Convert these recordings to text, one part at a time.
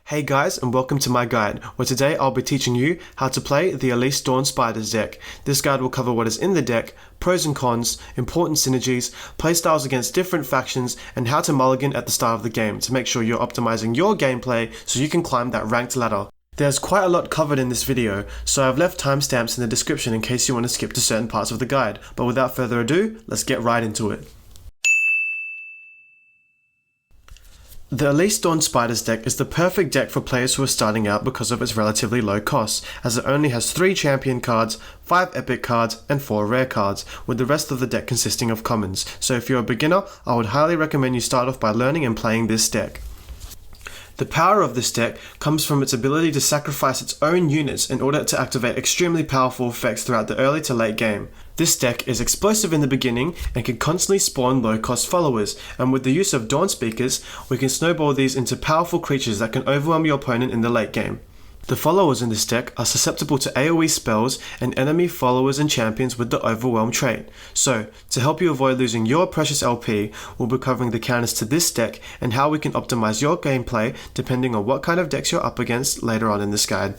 Hey guys, and welcome to my guide, where today I'll be teaching you how to play the ELISE Dawn Spiders deck. This guide will cover what is in the deck, pros and cons, important synergies, playstyles against different factions, and how to mulligan at the start of the game to make sure you're optimizing your gameplay so you can climb that ranked ladder. There's quite a lot covered in this video, so I've left timestamps in the description in case you want to skip to certain parts of the guide, but without further ado, let's get right into it. The ELISE Dawn Spiders deck is the perfect deck for players who are starting out because of its relatively low cost, as it only has 3 champion cards, 5 epic cards, and 4 rare cards, with the rest of the deck consisting of commons. So if you're a beginner, I would highly recommend you start off by learning and playing this deck. The power of this deck comes from its ability to sacrifice its own units in order to activate extremely powerful effects throughout the early to late game. This deck is explosive in the beginning and can constantly spawn low-cost followers, and with the use of Dawn Speakers, we can snowball these into powerful creatures that can overwhelm your opponent in the late game. The followers in this deck are susceptible to AoE spells and enemy followers and champions with the Overwhelm trait. So, to help you avoid losing your precious LP, we'll be covering the counters to this deck and how we can optimize your gameplay depending on what kind of decks you're up against later on in this guide.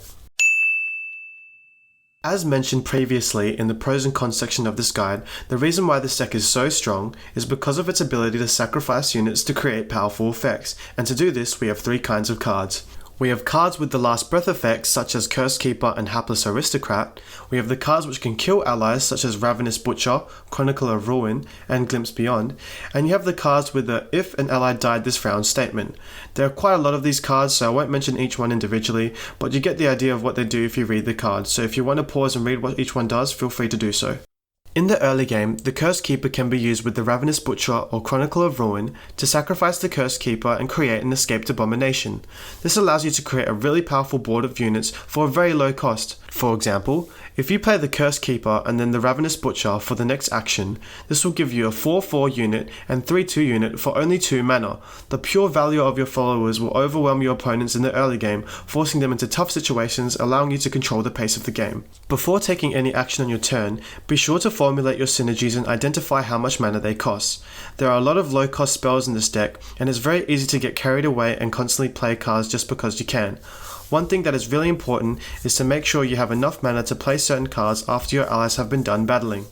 As mentioned previously in the pros and cons section of this guide, the reason why this deck is so strong is because of its ability to sacrifice units to create powerful effects, and to do this we have 3 kinds of cards. We have cards with the last breath effects such as Cursed Keeper and Hapless Aristocrat. We have the cards which can kill allies such as Ravenous Butcher, Chronicle of Ruin, and Glimpse Beyond. And you have the cards with the if an ally died this round statement. There are quite a lot of these cards, so I won't mention each one individually, but you get the idea of what they do if you read the cards, so if you want to pause and read what each one does, feel free to do so. In the early game, the Cursed Keeper can be used with the Ravenous Butcher or Chronicle of Ruin to sacrifice the Cursed Keeper and create an Escaped Abomination. This allows you to create a really powerful board of units for a very low cost. For example, if you play the Cursed Keeper and then the Ravenous Butcher for the next action, this will give you a 4/4 unit and 3/2 unit for only 2 mana. The pure value of your followers will overwhelm your opponents in the early game, forcing them into tough situations, allowing you to control the pace of the game. Before taking any action on your turn, be sure to formulate your synergies and identify how much mana they cost. There are a lot of low cost spells in this deck, and it's very easy to get carried away and constantly play cards just because you can. One thing that is really important is to make sure you have enough mana to play certain cards after your allies have been done battling.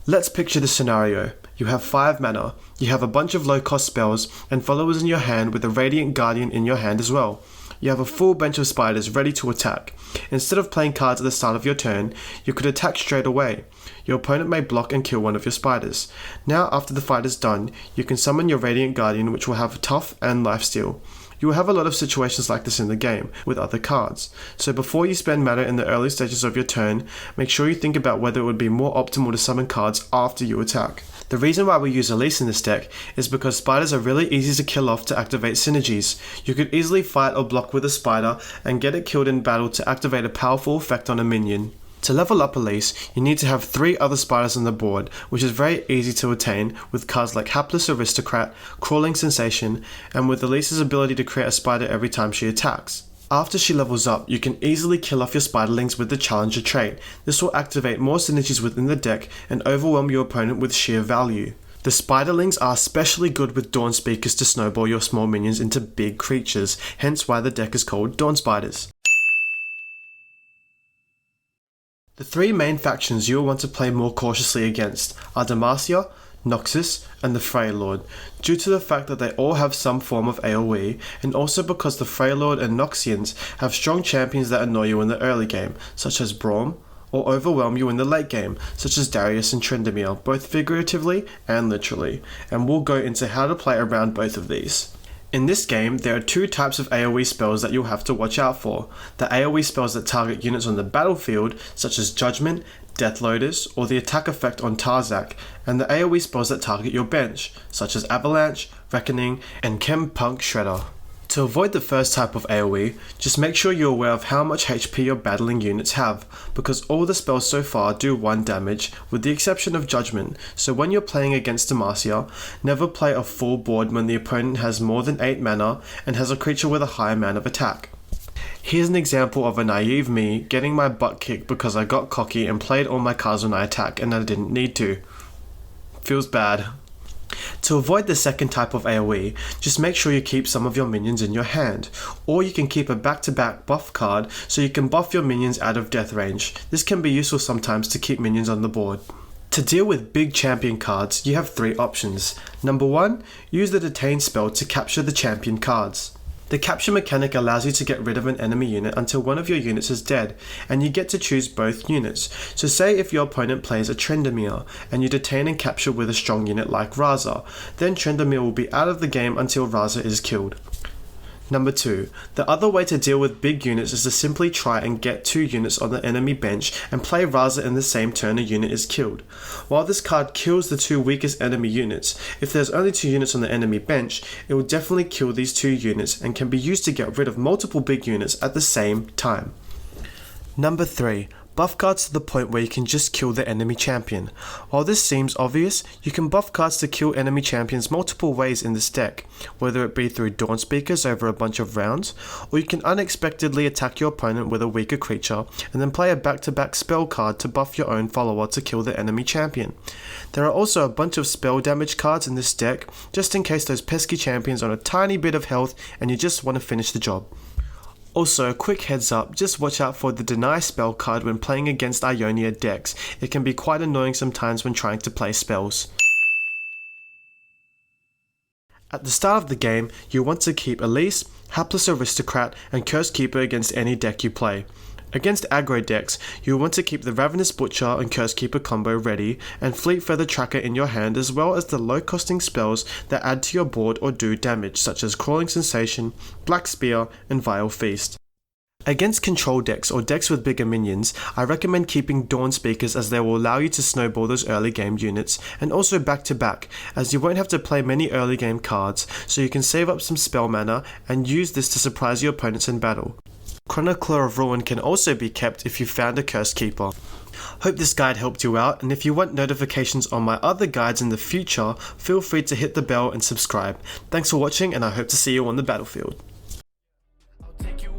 Let's picture the scenario. You have 5 mana, you have a bunch of low cost spells and followers in your hand with a Radiant Guardian in your hand as well. You have a full bench of spiders ready to attack. Instead of playing cards at the start of your turn, you could attack straight away. Your opponent may block and kill one of your spiders. Now after the fight is done, you can summon your Radiant Guardian, which will have Tough and Lifesteal. You will have a lot of situations like this in the game with other cards, so before you spend mana in the early stages of your turn, make sure you think about whether it would be more optimal to summon cards after you attack. The reason why we use ELISE in this deck is because spiders are really easy to kill off to activate synergies. You could easily fight or block with a spider and get it killed in battle to activate a powerful effect on a minion. To level up ELISE, you need to have 3 other spiders on the board, which is very easy to attain with cards like Hapless Aristocrat, Crawling Sensation, and with ELISE's ability to create a spider every time she attacks. After she levels up, you can easily kill off your spiderlings with the Challenger trait. This will activate more synergies within the deck and overwhelm your opponent with sheer value. The spiderlings are especially good with Dawn Speakers to snowball your small minions into big creatures, hence why the deck is called Dawn Spiders. The 3 main factions you will want to play more cautiously against are Demacia, Noxus, and the Freylord, due to the fact that they all have some form of AoE, and also because the Freylord and Noxians have strong champions that annoy you in the early game, such as Braum, or overwhelm you in the late game, such as Darius and Tryndamere, both figuratively and literally, and we'll go into how to play around both of these. In this game, there are 2 types of AoE spells that you'll have to watch out for. The AoE spells that target units on the battlefield, such as Judgment, Death Lotus, or the attack effect on Tarzak, and the AoE spells that target your bench, such as Avalanche, Reckoning, and Chem Punk Shredder. To avoid the first type of AoE, just make sure you're aware of how much HP your battling units have, because all the spells so far do 1 damage, with the exception of Judgment, so when you're playing against Demacia, never play a full board when the opponent has more than 8 mana and has a creature with a high amount of attack. Here's an example of a naive me getting my butt kicked because I got cocky and played all my cards when I attack and I didn't need to. Feels bad. To avoid the second type of AoE, just make sure you keep some of your minions in your hand, or you can keep a back-to-back buff card so you can buff your minions out of death range. This can be useful sometimes to keep minions on the board. To deal with big champion cards, you have 3 options. Number 1, use the detain spell to capture the champion cards. The capture mechanic allows you to get rid of an enemy unit until one of your units is dead, and you get to choose both units. So say if your opponent plays a Trendemir, and you detain and capture with a strong unit like Raza, then Trendemir will be out of the game until Raza is killed. Number 2, the other way to deal with big units is to simply try and get 2 units on the enemy bench and play Raza in the same turn a unit is killed. While this card kills the 2 weakest enemy units, if there's only 2 units on the enemy bench, it will definitely kill these 2 units and can be used to get rid of multiple big units at the same time. Number 3, buff cards to the point where you can just kill the enemy champion. While this seems obvious, you can buff cards to kill enemy champions multiple ways in this deck, whether it be through Dawn Speakers over a bunch of rounds, or you can unexpectedly attack your opponent with a weaker creature and then play a back-to-back spell card to buff your own follower to kill the enemy champion. There are also a bunch of spell damage cards in this deck, just in case those pesky champions are on a tiny bit of health and you just want to finish the job. Also, quick heads up, just watch out for the deny spell card when playing against Ionia decks. It can be quite annoying sometimes when trying to play spells. At the start of the game, you want to keep Elise, Hapless Aristocrat, and Curse Keeper against any deck you play. Against aggro decks, you will want to keep the Ravenous Butcher and Curse Keeper combo ready, and Fleet Feather Tracker in your hand, as well as the low costing spells that add to your board or do damage, such as Crawling Sensation, Black Spear, and Vile Feast. Against control decks or decks with bigger minions, I recommend keeping Dawn Speakers as they will allow you to snowball those early game units, and also back to back, as you won't have to play many early game cards, so you can save up some spell mana and use this to surprise your opponents in battle. Chronicler of Ruin can also be kept if you found a Curse Keeper. Hope this guide helped you out, and if you want notifications on my other guides in the future, feel free to hit the bell and subscribe. Thanks for watching, and I hope to see you on the battlefield. I'll take you